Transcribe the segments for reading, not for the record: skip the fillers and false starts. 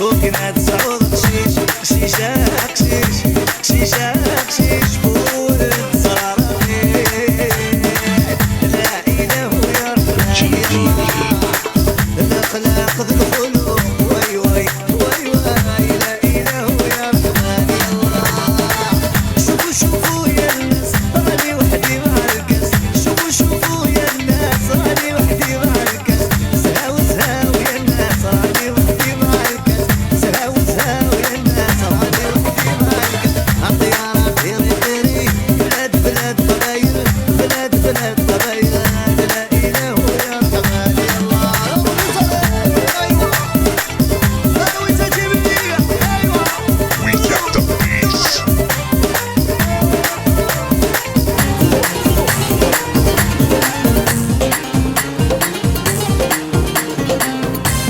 وكنا تسعود قشيش قشيشة قشيش قشيشة قشيش ولد صراري لا إله يا رب الأخلاق ذو الخلق وي وي وي وي لا إله يا رحمن الله شوفوا شوفوا يا الناس راني وحدي مع الكاس شوفوا شوفوا يا الناس راني وحدي مع الكاس زهاو زهاو يا الناس راني وحدي مع الكاس زهاو زهاو يا الناس راني وحدي مع الكاس عالطيارة طيري طيري بلاد بلاد قبايل بلاد بلاد قبايل لا إله يا رحمن الله We got the peace.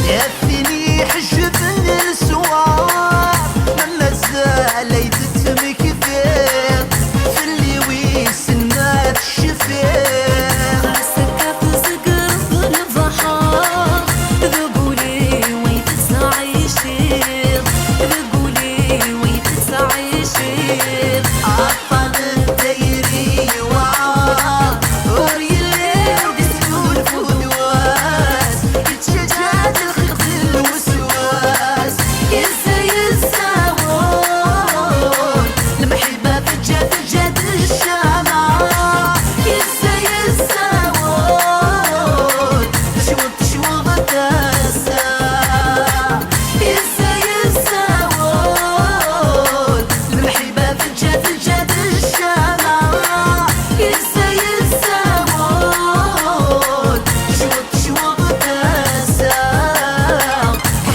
يفيني حجبني السوار لما زال يتتم كثير في اللي ويسنات الشفير عسكر زقر البحر ذقولي ويتسع يشير ذقولي ويتسع يشير عطل الديري وعار وريلي ودسولف ودواس يتشجعت الخلق الوسواس يسا يسا وول المحبة فجأة فجأة الشمعة يسا يسا وول تشوط تشوط تاسع يسا يسا وول المحبة فجأة فجأة الشمعة يسا يسا وول تشوط تشوط تاسع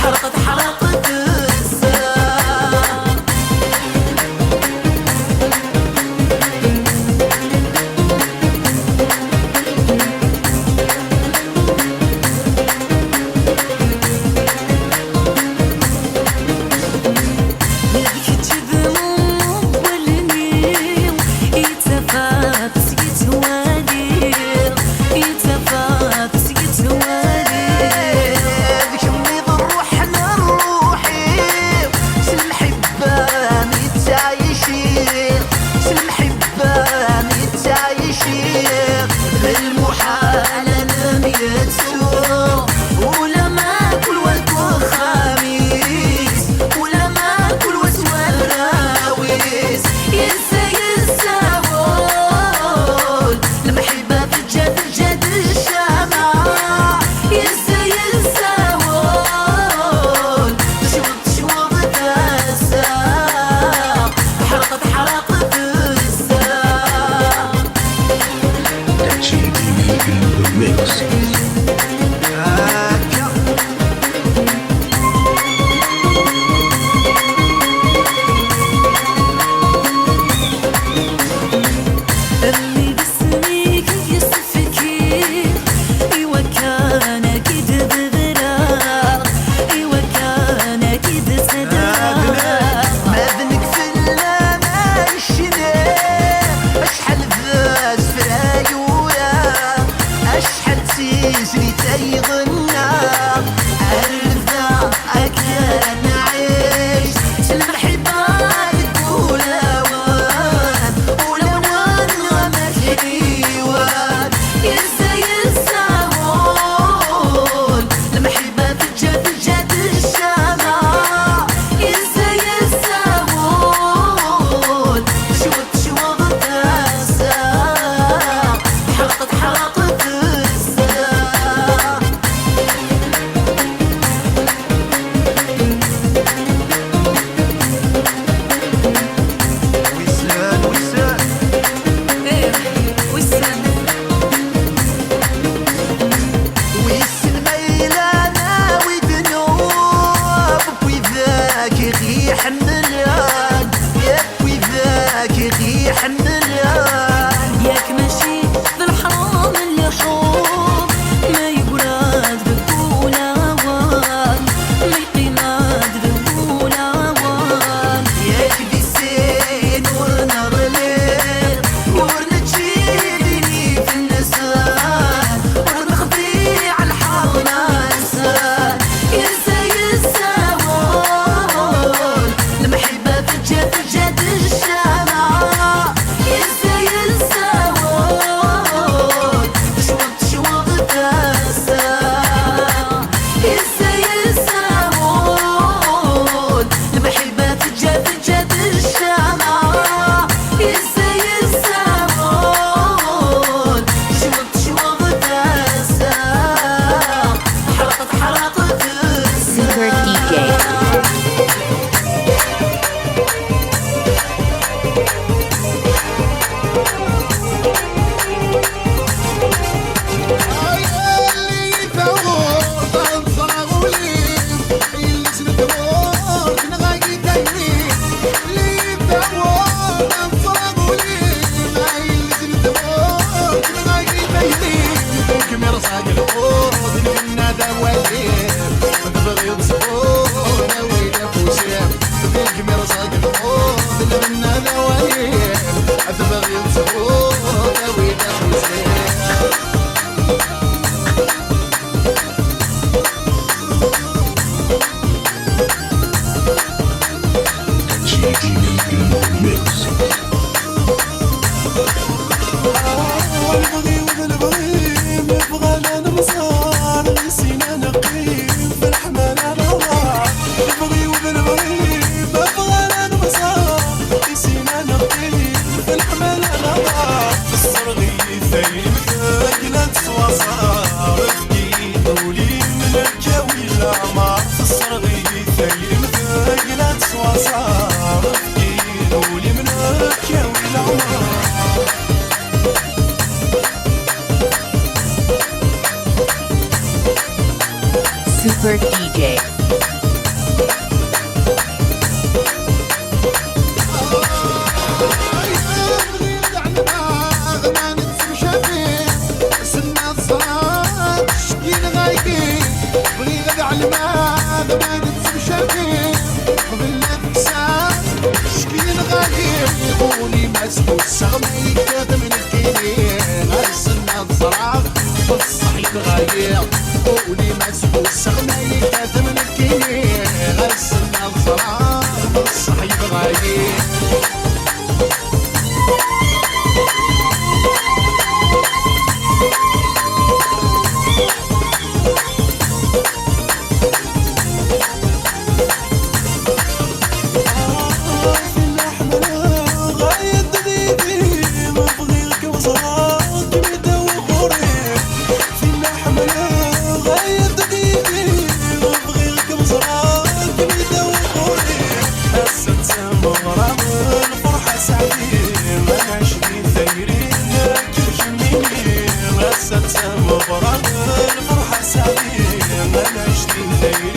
حرقت حرقت الساعة يكتب مولني يتفاقس يتوالي يتفاقس يتوالي ذكرني بروحنا الروحي سالمحبة متعايشين سالمحبة متعايشين بالمحال لم يتسوى ولا ما كل وقت وخميس ولا ما كل وسوى الراويس يسا يسا وول المحبة فجأة فجأة الشمعة يسا يسا وول تشوط تشوط تاسع حرقت حرقت الساعة MTV in the mix. اللي باسمك يصفكي ايوا كان اكيد بغرام ايوا كان اكيد صدام ما بنك فلا ما الشناب اشحال فاز في العيوله اشحال تيجري تيغنى عرفنا اكان عيش المحبه تقول اوان ولوان ما الحيوان يسا يسا وول المحبه فجأة فجأة الشمعة يسا يسا وول شوط شوط تاسع حرقت حرقت الساعة وسان وسان ايه وسام ويسن ميلانا وذنوب وذاك ريح مليان ياك وذاك ريح مليان ياك ماشي بالحرام اللحوم ما يقراد بقولا وان ما يقيماد بقولا وان ياك بسين ونار ليل ورنتجيبني في النسان ورنخضي على الحرمان سان يسا يسا وول Super DJ. والسغمي كاد من الكينين غرسنا الزرع بالصحيح غاير قولي مسكو السغمي كاد من الكينين غرسنا الزرع بالصحيح غاير الفرحة سعيدة ما نشتي